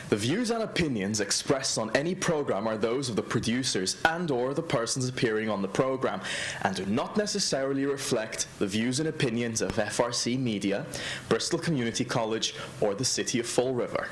The views and opinions expressed on any program are those of the producers and/or the persons appearing on the program, and do not necessarily reflect the views and opinions of FRC Media, Bristol Community College, or the City of Fall River.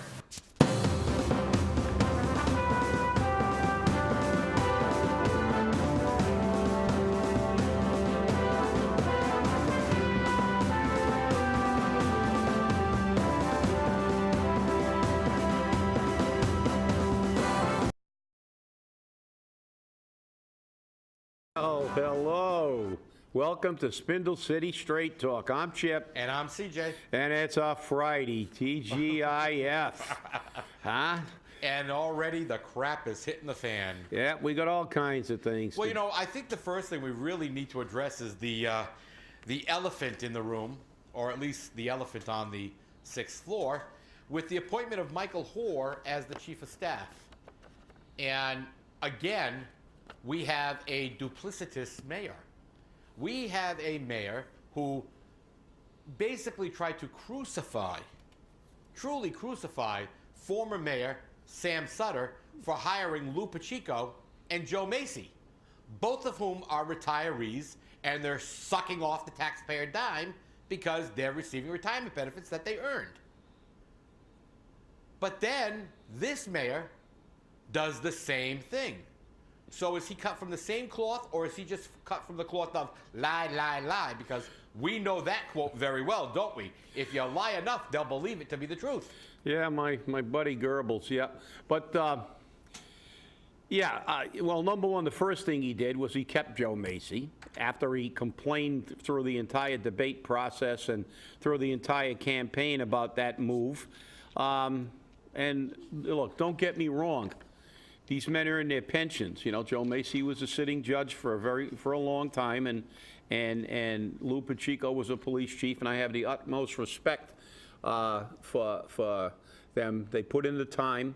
Oh, hello. Welcome to Spindle City Straight Talk. I'm Chip. And I'm CJ. And it's a Friday, TGIF. Huh? And already the crap is hitting the fan. Yeah, we got all kinds of things. Well, you know, I think the first thing we really need to address is the elephant in the room, or at least the elephant on the 6th floor, with the appointment of Michael Hoare as the Chief of Staff. And again, we have a duplicitous mayor. We have a mayor who basically tried to truly crucify former mayor Sam Sutter for hiring Lou Pacheco and Joe Macy, both of whom are retirees, and they're sucking off the taxpayer dime because they're receiving retirement benefits that they earned. But then this mayor does the same thing. So is he cut from the same cloth, or is he just cut from the cloth of lie, lie, lie? Because we know that quote very well, don't we? If you lie enough, they'll believe it to be the truth. Yeah, my buddy Goebbels, yeah. But, well, number one, the first thing he did was he kept Joe Macy after he complained through the entire debate process and through the entire campaign about that move. And look, don't get me wrong. These men are in their pensions. You know, Joe Macy was a sitting judge for a long time, and Lou Pacheco was a police chief, and I have the utmost respect for them. They put in the time.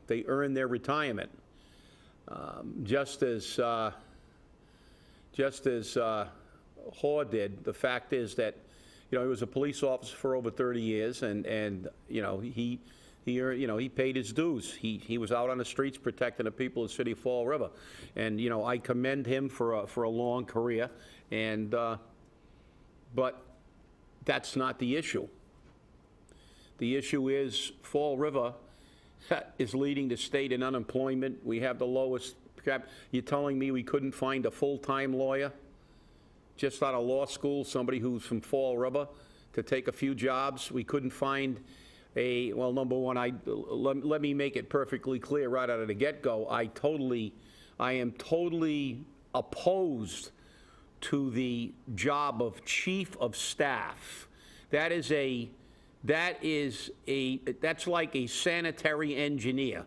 They earned their retirement. Just as Hoare did. The fact is that, you know, he was a police officer for over 30 years, and you know, he paid his dues. He was out on the streets protecting the people of the city of Fall River. And, you know, I commend him for a long career. And, but that's not the issue. The issue is Fall River is leading the state in unemployment. We have the lowest cap. You're telling me we couldn't find a full-time lawyer just out of law school, somebody who's from Fall River, to take a few jobs? We couldn't find well, number one, let me make it perfectly clear right out of the get-go. I am totally opposed to the job of chief of staff. That's like a sanitary engineer.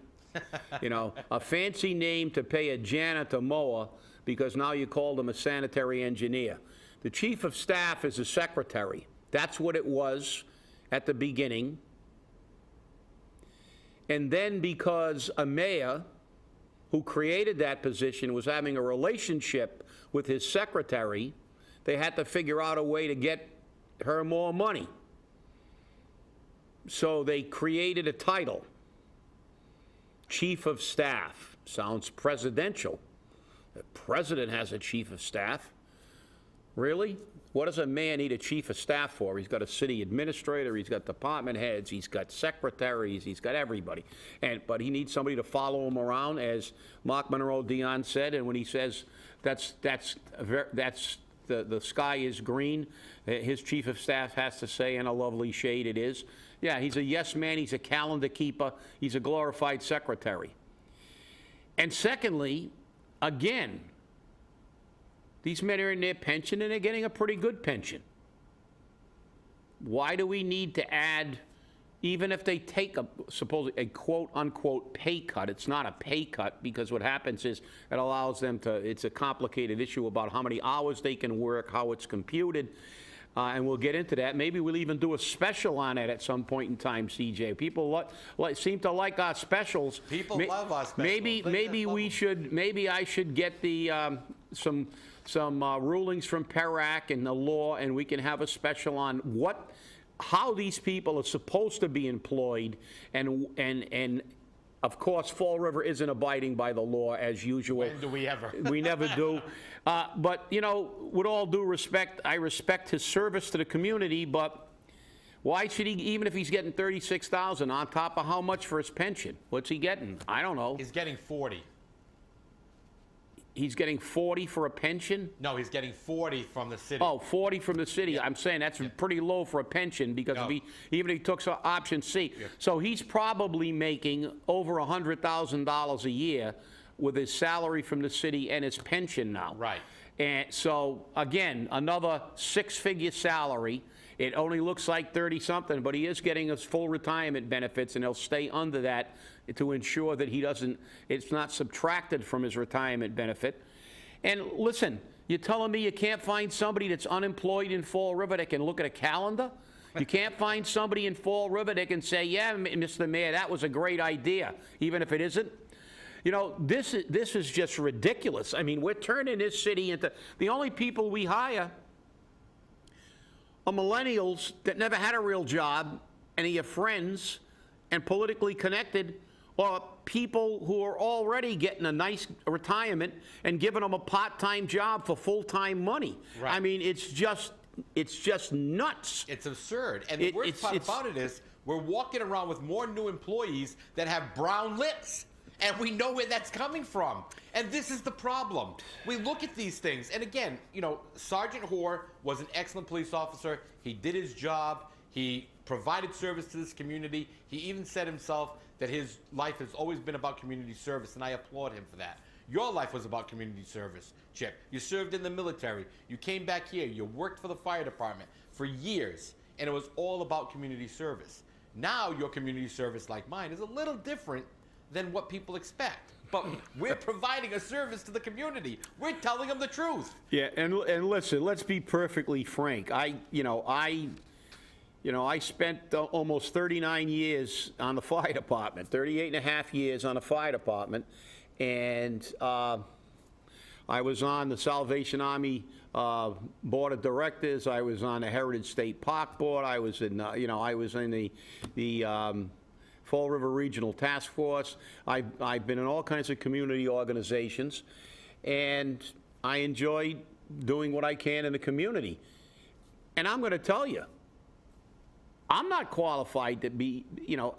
You know, a fancy name to pay a janitor mower because now you call them a sanitary engineer. The chief of staff is a secretary. That's what it was at the beginning. And then because a mayor who created that position was having a relationship with his secretary, they had to figure out a way to get her more money. So they created a title, Chief of Staff. Sounds presidential. The president has a chief of staff. Really? What does a mayor need a chief of staff for? He's got a city administrator, he's got department heads, he's got secretaries, he's got everybody. But he needs somebody to follow him around, as Mark Monroe Dion said, and when he says the sky is green, his chief of staff has to say, in a lovely shade it is. Yeah, he's a yes man, he's a calendar keeper, he's a glorified secretary. And secondly, again, these men are in their pension, and they're getting a pretty good pension. Why do we need to add, even if they take supposedly a quote-unquote pay cut? It's not a pay cut, because what happens is it allows them to, it's a complicated issue about how many hours they can work, how it's computed, and we'll get into that. Maybe we'll even do a special on it at some point in time, CJ. People seem to like our specials. People love our specials. Maybe I should get the some rulings from PERAC and the law, and we can have a special on how these people are supposed to be employed, and of course, Fall River isn't abiding by the law as usual. When do we ever? We never do. But, you know, with all due respect, I respect his service to the community, but why should he, even if he's getting $36,000 on top of how much for his pension? What's he getting? I don't know. He's getting 40. He's getting 40 for a pension? No, he's getting 40 from the city. Oh, 40 from the city. I'm saying that's pretty low for a pension, because No. even if he took option C. So he's probably making over $100,000 a year with his salary from the city and his pension now. Right. And so, again, another six-figure salary. It only looks like 30-something, but he is getting his full retirement benefits, and he'll stay under that to ensure that it's not subtracted from his retirement benefit. And listen, you're telling me you can't find somebody that's unemployed in Fall River that can look at a calendar? You can't find somebody in Fall River that can say, yeah, Mr. Mayor, that was a great idea, even if it isn't? You know, this is just ridiculous. I mean, we're turning this city into, the only people we hire are millennials that never had a real job, and are friends and politically connected, or people who are already getting a nice retirement and giving them a part-time job for full-time money. Right. I mean, it's just nuts. It's absurd. And the worst part about it is we're walking around with more new employees that have brown lips. And we know where that's coming from. And this is the problem. We look at these things. And again, you know, Sergeant Hoare was an excellent police officer. He did his job. He provided service to this community. He even said himself that his life has always been about community service, and I applaud him for that. Your life was about community service, Chip. You served in the military. You came back here. You worked for the fire department for years, and it was all about community service. Now your community service, like mine, is a little different than what people expect. But we're providing a service to the community. We're telling them the truth. Yeah, and listen, let's be perfectly frank. I spent almost 39 years on the fire department, 38 and a half years on the fire department, and I was on the Salvation Army Board of Directors. I was on the Heritage State Park Board. I was in, I was in the Fall River Regional Task Force. I've been in all kinds of community organizations, and I enjoy doing what I can in the community. And I'm going to tell you, I'm not qualified to be,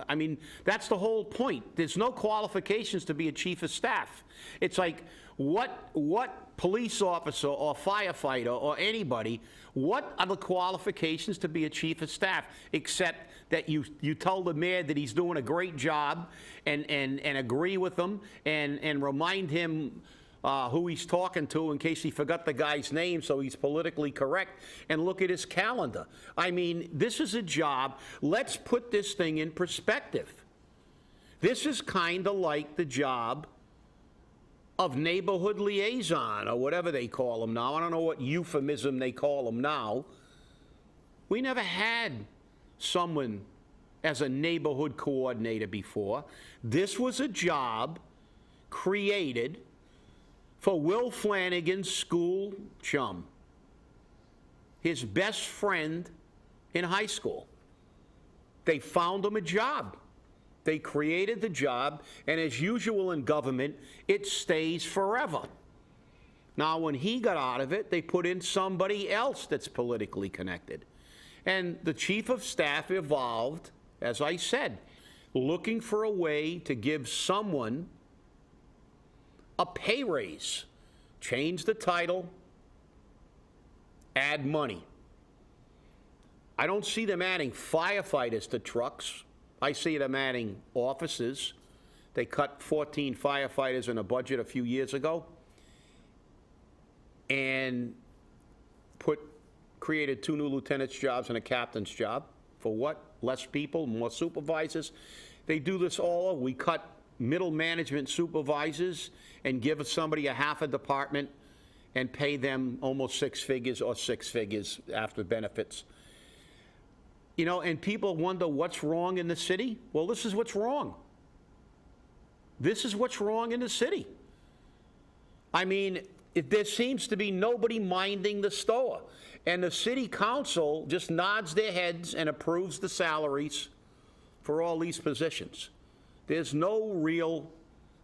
I mean, that's the whole point. There's no qualifications to be a chief of staff. It's like, what police officer or firefighter or anybody, what are the qualifications to be a chief of staff, except that you tell the mayor that he's doing a great job and agree with him and remind him who he's talking to in case he forgot the guy's name, so he's politically correct, and look at his calendar. I mean, this is a job. Let's put this thing in perspective. This is kind of like the job of neighborhood liaison, or whatever they call them now. I don't know what euphemism they call them now. We never had someone as a neighborhood coordinator before. This was a job created for Will Flanagan's school chum, his best friend in high school. They found him a job. They created the job, and as usual in government, it stays forever. Now, when he got out of it, they put in somebody else that's politically connected. And the chief of staff evolved, as I said, looking for a way to give someone a pay raise, change the title, add money. I don't see them adding firefighters to trucks. I see them adding officers. They cut 14 firefighters in a budget a few years ago and created 2 new lieutenant's jobs and a captain's job. For what? Less people, more supervisors. They do this all. We cut middle management supervisors and give somebody a half a department and pay them almost 6 figures or 6 figures after benefits. And people wonder what's wrong in the city. Well, this is what's wrong. This is what's wrong in the city. I mean, there seems to be nobody minding the store. And the city council just nods their heads and approves the salaries for all these positions. There's no real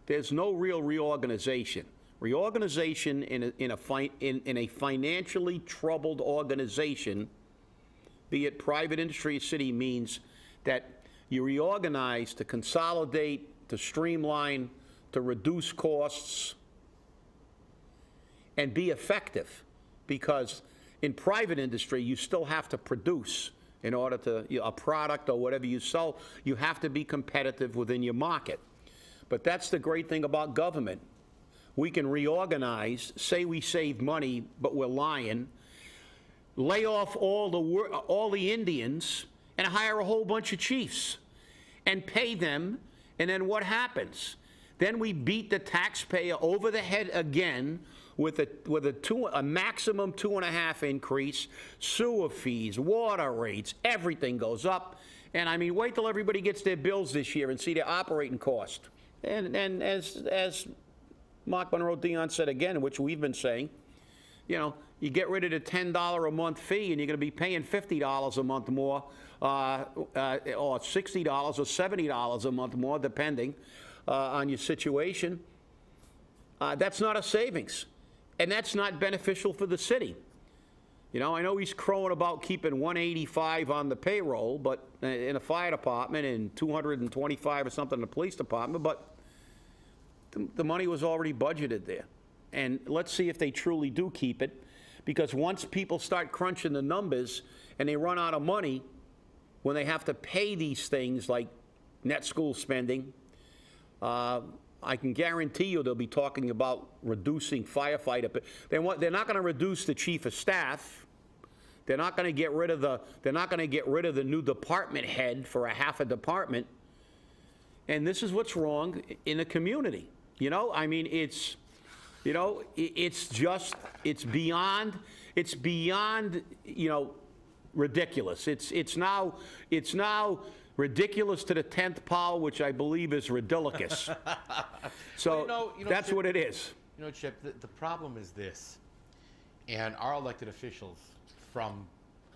reorganization. Reorganization in a financially troubled organization, be it private industry or city, means that you reorganize to consolidate, to streamline, to reduce costs, and be effective. Because in private industry, you still have to produce in order to, a product or whatever you sell, you have to be competitive within your market. But that's the great thing about government. We can reorganize, say we save money, but we're lying, lay off all the Indians and hire a whole bunch of chiefs and pay them, and then what happens? Then we beat the taxpayer over the head again with a maximum 2.5 increase, sewer fees, water rates, everything goes up. And I mean, wait till everybody gets their bills this year and see their operating cost. And as Mark Monroe Dion said again, which we've been saying, you know, you get rid of the $10 a month fee and you're going to be paying $50 a month more, or $60 or $70 a month more, depending on your situation. That's not a savings. And that's not beneficial for the city. You know, I know he's crowing about keeping 185 on the payroll, but in a fire department, and 225 or something in the police department, but the money was already budgeted there. And let's see if they truly do keep it, because once people start crunching the numbers and they run out of money when they have to pay these things like net school spending, I can guarantee you they'll be talking about reducing firefighter. They're not going to reduce the chief of staff. They're not going to get rid of the new department head for a half a department. And this is what's wrong in the community. You know, I mean, it's beyond, you know, ridiculous. It's now ridiculous to the 10th power, which I believe is ridiculous. So well, that's Chip, what it is. You know, Chip, the problem is this, and our elected officials, from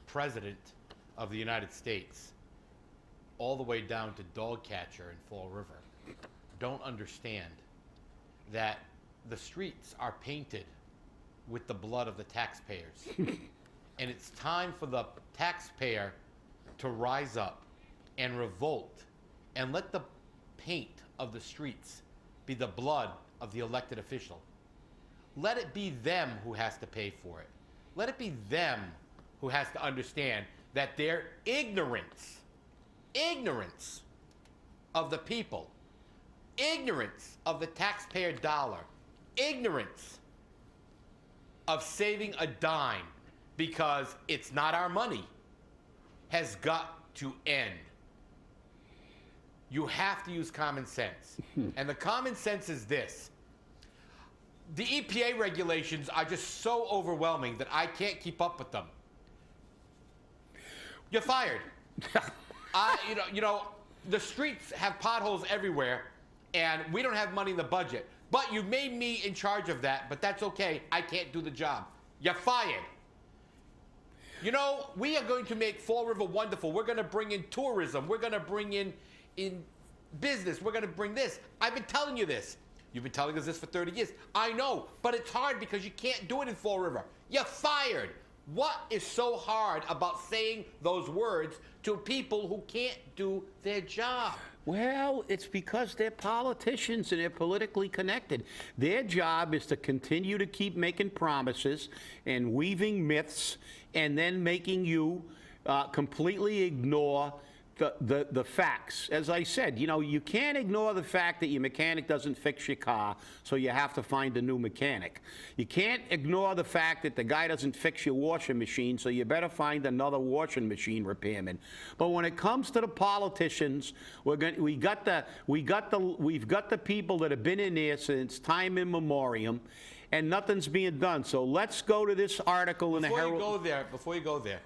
President of the United States all the way down to dog catcher in Fall River, don't understand that the streets are painted with the blood of the taxpayers. And it's time for the taxpayer to rise up and revolt and let the paint of the streets be the blood of the elected official. Let it be them who has to pay for it. Let it be them who has to understand that their ignorance of the people, ignorance of the taxpayer dollar, ignorance of saving a dime because it's not our money, has got to end. You have to use common sense. And the common sense is this. The EPA regulations are just so overwhelming that I can't keep up with them. You're fired. You know, the streets have potholes everywhere, and we don't have money in the budget. But you made me in charge of that, but that's okay. I can't do the job. You're fired. You know, we are going to make Fall River wonderful. We're going to bring in tourism. We're going to bring in business. We're going to bring this. I've been telling you this. You've been telling us this for 30 years. I know, but it's hard because you can't do it in Fall River. You're fired. What is so hard about saying those words to people who can't do their job? Well, it's because they're politicians and they're politically connected. Their job is to continue to keep making promises and weaving myths and then making you completely ignore the facts. As I said, you know, you can't ignore the fact that your mechanic doesn't fix your car, so you have to find a new mechanic. You can't ignore the fact that the guy doesn't fix your washing machine, so you better find another washing machine repairman. But when it comes to the politicians, we've got the people that have been in there since time immemorial, and nothing's being done. So let's go to this article in the Herald. Before you go there,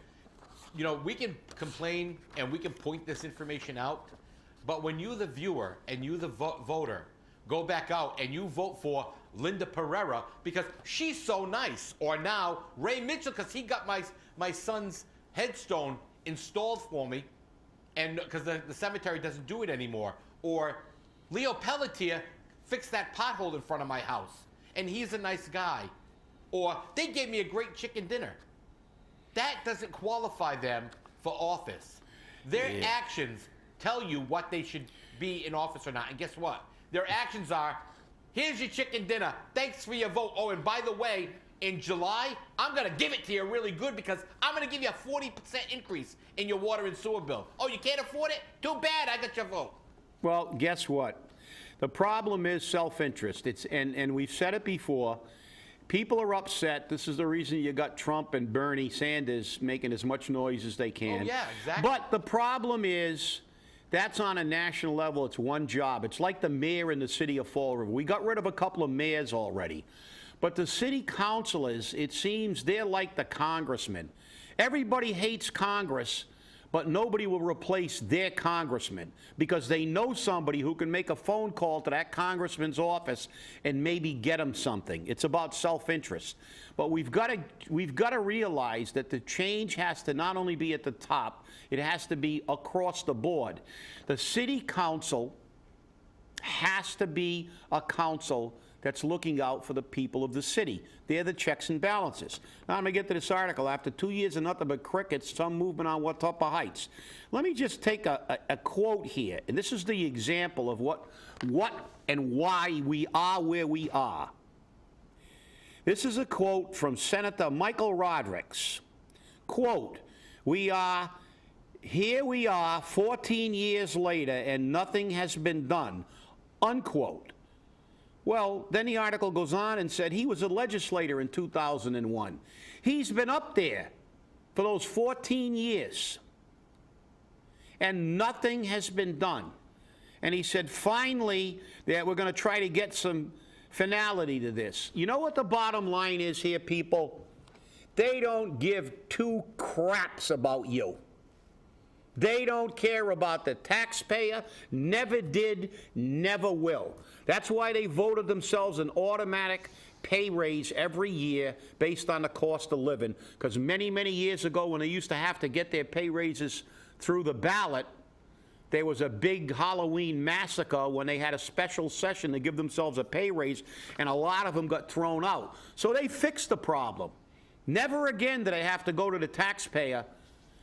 you know, we can complain and we can point this information out, but when you, the viewer, and you, the voter, go back out and you vote for Linda Pereira because she's so nice, or now Ray Mitchell because he got my son's headstone installed for me, and because the cemetery doesn't do it anymore, or Leo Pelletier fixed that pothole in front of my house, and he's a nice guy, or they gave me a great chicken dinner. That doesn't qualify them for office. Their actions tell you what they should be in office or not. And guess what? Their actions are, here's your chicken dinner. Thanks for your vote. Oh, and by the way, in July, I'm going to give it to you really good because I'm going to give you a 40% increase in your water and sewer bill. Oh, you can't afford it? Too bad. I got your vote. Well, guess what? The problem is self-interest. And we've said it before. People are upset. This is the reason you got Trump and Bernie Sanders making as much noise as they can. Oh, yeah, exactly. But the problem is that's on a national level. It's one job. It's like the mayor in the city of Fall River. We got rid of a couple of mayors already. But the city councilors, it seems they're like the congressmen. Everybody hates Congress, but nobody will replace their congressman because they know somebody who can make a phone call to that congressman's office and maybe get him something. It's about self-interest. But we've got to realize that the change has to not only be at the top, it has to be across the board. The city council has to be a council that's looking out for the people of the city. They're the checks and balances. Now I'm going to get to this article. After 2 years of nothing but crickets, some movement on Watuppa Heights. Let me just take a quote here, and this is the example of what and why we are where we are. This is a quote from Senator Michael Rodrigues. Quote, here we are 14 years later and nothing has been done, unquote. Well, then the article goes on and said he was a legislator in 2001. He's been up there for those 14 years, and nothing has been done. And he said, finally, that we're going to try to get some finality to this. You know what the bottom line is here, people? They don't give two craps about you. They don't care about the taxpayer, never did, never will. That's why they voted themselves an automatic pay raise every year based on the cost of living, because many, many years ago when they used to have to get their pay raises through the ballot, there was a big Halloween massacre when they had a special session to give themselves a pay raise, and a lot of them got thrown out. So they fixed the problem. Never again did they have to go to the taxpayer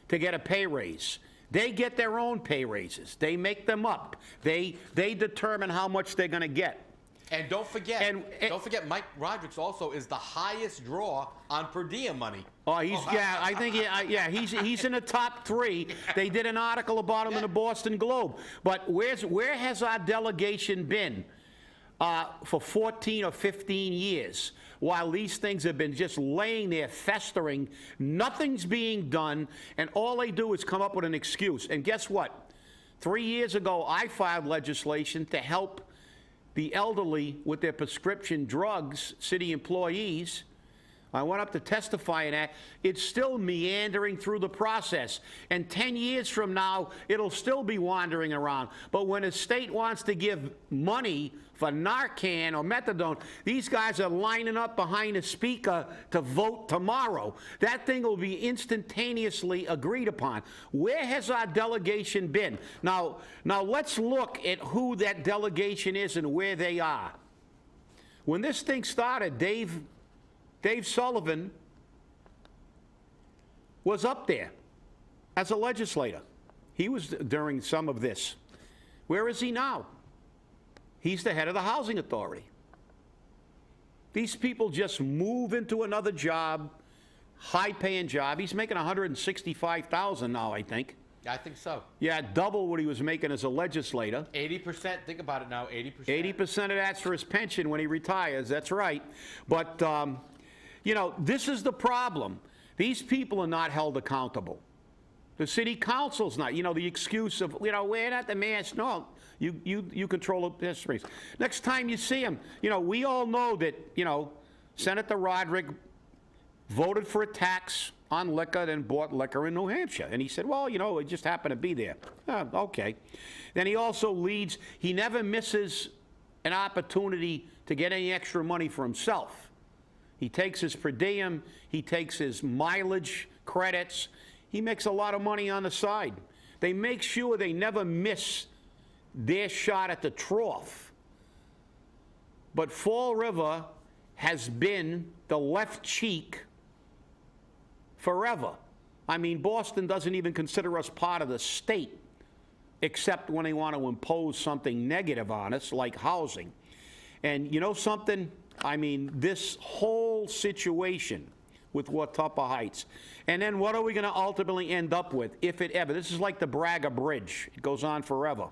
to get a pay raise. They get their own pay raises. They make them up. They determine how much they're going to get. And don't forget, Mike Rodrigues also is the highest draw on per diem money. Oh, I think he's in the top 3. They did an article about him in the Boston Globe. But where has our delegation been for 14 or 15 years? While these things have been just laying there festering, nothing's being done, and all they do is come up with an excuse. And guess what? 3 years ago, I filed legislation to help the elderly with their prescription drugs, city employees. I went up to testify in that. It's still meandering through the process. And 10 years from now, it'll still be wandering around. But when a state wants to give money for Narcan or methadone, these guys are lining up behind a speaker to vote tomorrow. That thing will be instantaneously agreed upon. Where has our delegation been? Now let's look at who that delegation is and where they are. When this thing started, Dave Sullivan was up there as a legislator. He was during some of this. Where is he now? He's the head of the housing authority. These people just move into another job, high-paying job. He's making $165,000 now, I think. I think so. Yeah, double what he was making as a legislator. 80%, think about it now, 80%. 80% of that's for his pension when he retires, that's right. But, this is the problem. These people are not held accountable. The city council's not. The excuse of, we're not the mayor. No, you control the space. Next time you see him, we all know that, Senator Rodrigues voted for a tax on liquor and bought liquor in New Hampshire. And he said, well, it just happened to be there. Oh, okay. Then he also leads, he never misses an opportunity to get any extra money for himself. He takes his per diem, he takes his mileage credits, he makes a lot of money on the side. They make sure they never miss their shot at the trough. But Fall River has been the left cheek forever. I mean, Boston doesn't even consider us part of the state, except when they want to impose something negative on us, like housing. And you know something? I mean, this whole situation with Watuppa Heights, and then what are we going to ultimately end up with, if it ever? This is like the Braga Bridge. It goes on forever.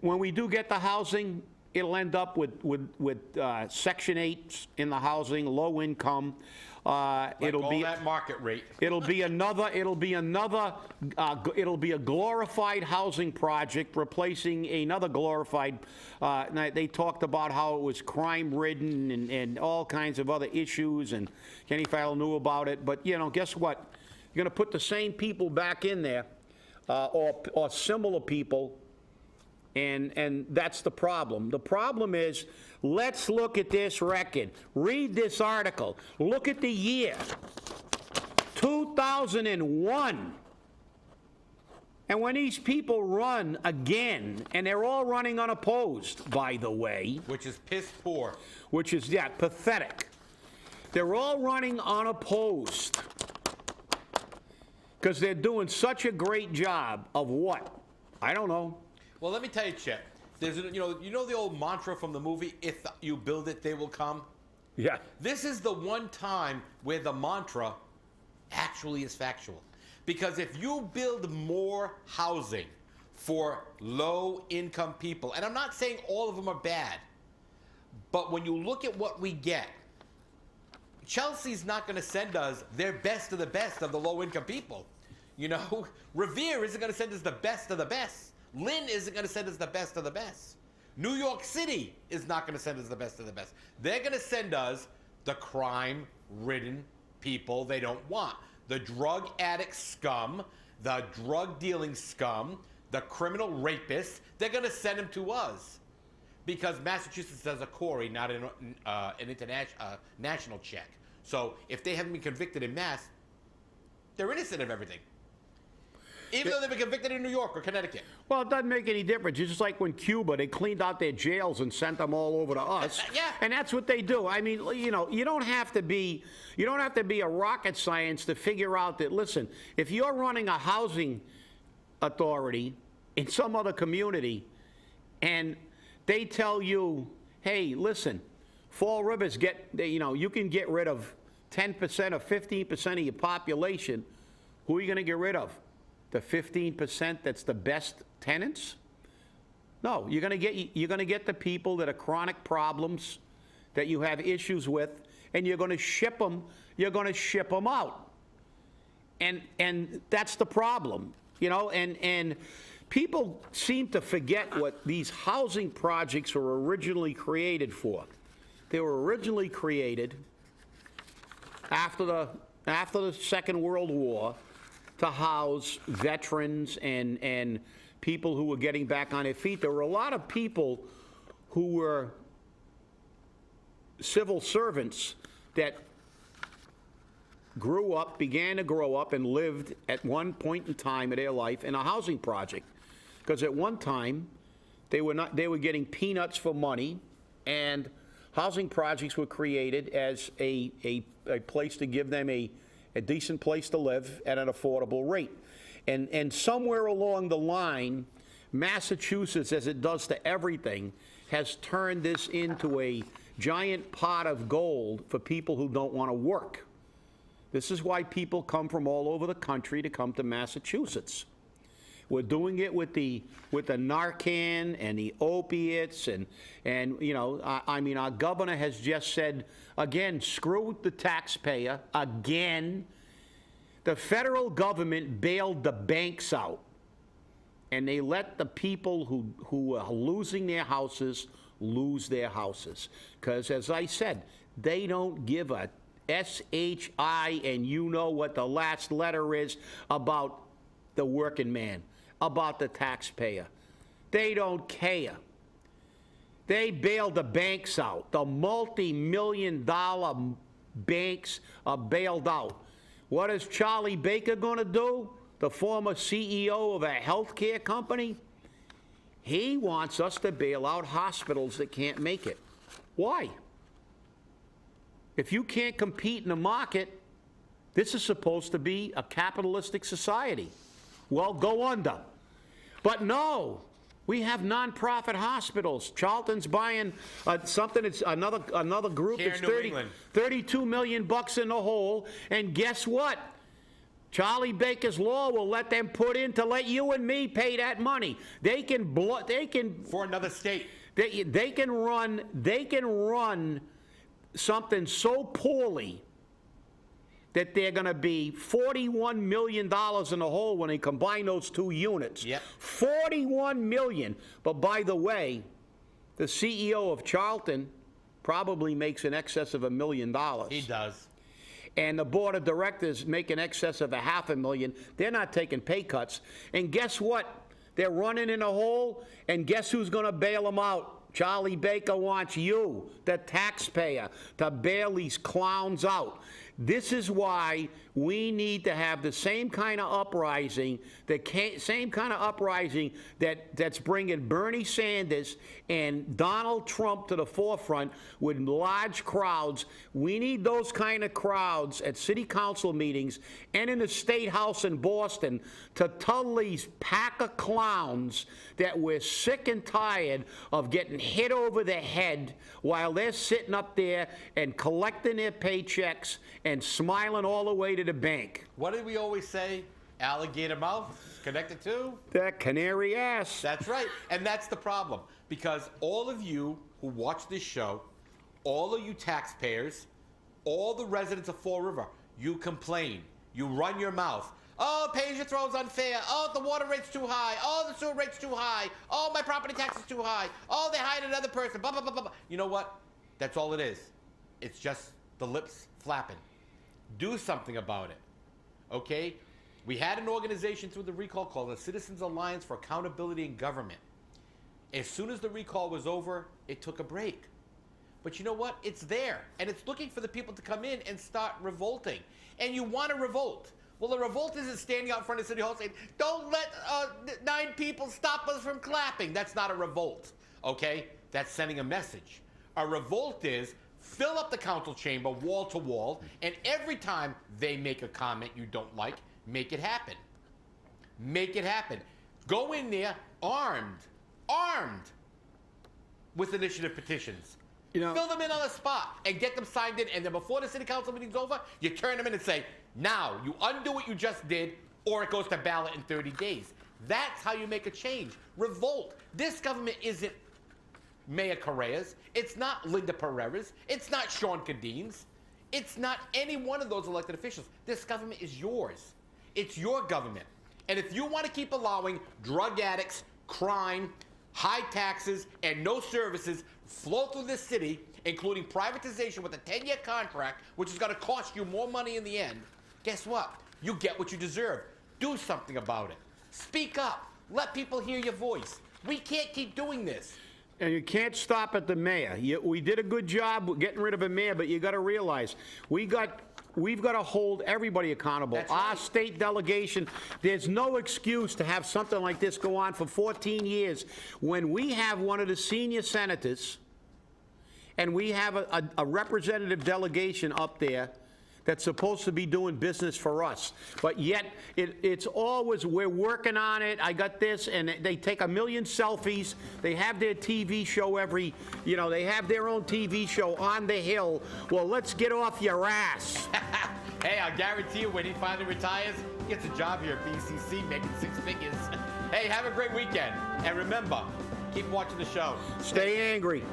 When we do get the housing, it'll end up with Section 8 in the housing, low income. It'll be that market rate. It'll be a glorified housing project replacing another glorified. They talked about how it was crime-ridden and all kinds of other issues, and Kenny Farrell knew about it. But you know, guess what? You're going to put the same people back in there, or similar people. And that's the problem. The problem is, let's look at this record. Read this article. Look at the year. 2001. And when these people run again, and they're all running unopposed, by the way. Which is piss poor. Which is, yeah, pathetic. They're all running unopposed. Because they're doing such a great job of what? I don't know. Well, let me tell you, Chip. There's, you know the old mantra from the movie, "If you build it, they will come." Yeah. This is the one time where the mantra actually is factual. Because if you build more housing for low-income people, and I'm not saying all of them are bad, but when you look at what we get, Chelsea's not going to send us their best of the low-income people. You know, Revere isn't going to send us the best of the best. Lynn isn't going to send us the best of the best. New York City is not going to send us the best of the best. They're going to send us the crime-ridden people they don't want. The drug addict scum, the drug-dealing scum, the criminal rapists. They're going to send them to us. Because Massachusetts does a Corey, not an national check. So if they haven't been convicted in Mass, they're innocent of everything. Even though they've been convicted in New York or Connecticut. Well, it doesn't make any difference. It's just like when Cuba, they cleaned out their jails and sent them all over to us. Yeah. And that's what they do. I mean, you know, you don't have to be a rocket science to figure out that, listen, if you're running a housing authority in some other community and they tell you, hey, listen, Fall Rivers you can get rid of 10% or 15% of your population. Who are you going to get rid of? The 15% that's the best tenants? No, you're going to get the people that are chronic problems that you have issues with, and you're going to ship them. You're going to ship them out, and that's the problem, you know. And people seem to forget what these housing projects were originally created for. They were originally created after the Second World War to house veterans and people who were getting back on their feet. There were a lot of people who were civil servants that began to grow up and lived at one point in time of their life in a housing project. Because at one time, they were getting peanuts for money, and housing projects were created as a place to give them a decent place to live at an affordable rate. And somewhere along the line, Massachusetts, as it does to everything, has turned this into a giant pot of gold for people who don't want to work. This is why people come from all over the country to come to Massachusetts. We're doing it with the Narcan and the opiates, and you know, I mean, our governor has just said, again, screw the taxpayer, again. The federal government bailed the banks out, and they let the people who are losing their houses lose their houses. Because, as I said, they don't give a SHI, and you know what the last letter is about the working man, about the taxpayer. They don't care. They bailed the banks out. The multi-million-dollar banks are bailed out. What is Charlie Baker going to do? The former CEO of a healthcare company? He wants us to bail out hospitals that can't make it. Why? If you can't compete in the market, this is supposed to be a capitalistic society. Well, go under. But no, we have nonprofit hospitals. Charlton's buying something. It's another group Here that's in New England. $32 million in the hole. And guess what? Charlie Baker's Law will let them put in to let you and me pay that money. They can For another state. they can run something so poorly that they're going to be $41 million in the hole when they combine those two units. Yep. $41 million. But by the way, the CEO of Charlton probably makes in excess of $1 million. He does. And the board of directors make in excess of $500,000. They're not taking pay cuts. And guess what? They're running in a hole, and guess who's going to bail them out? Charlie Baker wants you, the taxpayer, to bail these clowns out. This is why we need to have the same kind of uprising, same kind of uprising that's bringing Bernie Sanders and Donald Trump to the forefront with large crowds. We need those kind of crowds at city council meetings and in the State House in Boston to tell these pack of clowns that we're sick and tired of getting hit over the head while they're sitting up there and collecting their paychecks and smiling all the way to the bank. What did we always say? Alligator mouth connected to? That canary ass. That's right. And that's the problem. Because all of you who watch this show, all of you taxpayers, all the residents of Fall River, you complain. You run your mouth. Oh, pay-as-you-throw is unfair. Oh, the water rate's too high. Oh, the sewer rate's too high. Oh, my property tax is too high. Oh, they hired another person. Blah, blah, blah, blah, blah. You know what? That's all it is. It's just the lips flapping. Do something about it, okay? We had an organization through the recall called the Citizens Alliance for Accountability in Government. As soon as the recall was over, it took a break. But you know what? It's there, and it's looking for the people to come in and start revolting. And you want to revolt. Well, the revolt isn't standing out in front of City Hall saying, don't let 9 people stop us from clapping. That's not a revolt, okay? That's sending a message. A revolt is fill up the council chamber wall to wall, and every time they make a comment you don't like, make it happen. Make it happen. Go in there armed with initiative petitions. You know, fill them in on the spot and get them signed in, and then before the city council meeting's over, you turn them in and say, now, you undo what you just did, or it goes to ballot in 30 days. That's how you make a change. Revolt. This government isn't Mayor Correa's. It's not Linda Pereira's. It's not Sean Cadeen's. It's not any one of those elected officials. This government is yours. It's your government. And if you want to keep allowing drug addicts, crime, high taxes, and no services flow through this city, including privatization with a 10-year contract, which is going to cost you more money in the end, guess what? You get what you deserve. Do something about it. Speak up. Let people hear your voice. We can't keep doing this. And you can't stop at the mayor. We did a good job getting rid of a mayor, but you got to realize we've got to hold everybody accountable. That's Our right. state delegation, there's no excuse to have something like this go on for 14 years when we have one of the senior senators and we have a representative delegation up there that's supposed to be doing business for us. But yet, it's always, we're working on it, I got this, and they take a million selfies. They have their TV show they have their own TV show on the Hill. Well, let's get off your ass. Hey, I guarantee you when he finally retires, he gets a job here at BCC making 6 figures. Hey, have a great weekend. And remember, keep watching the show. Stay angry.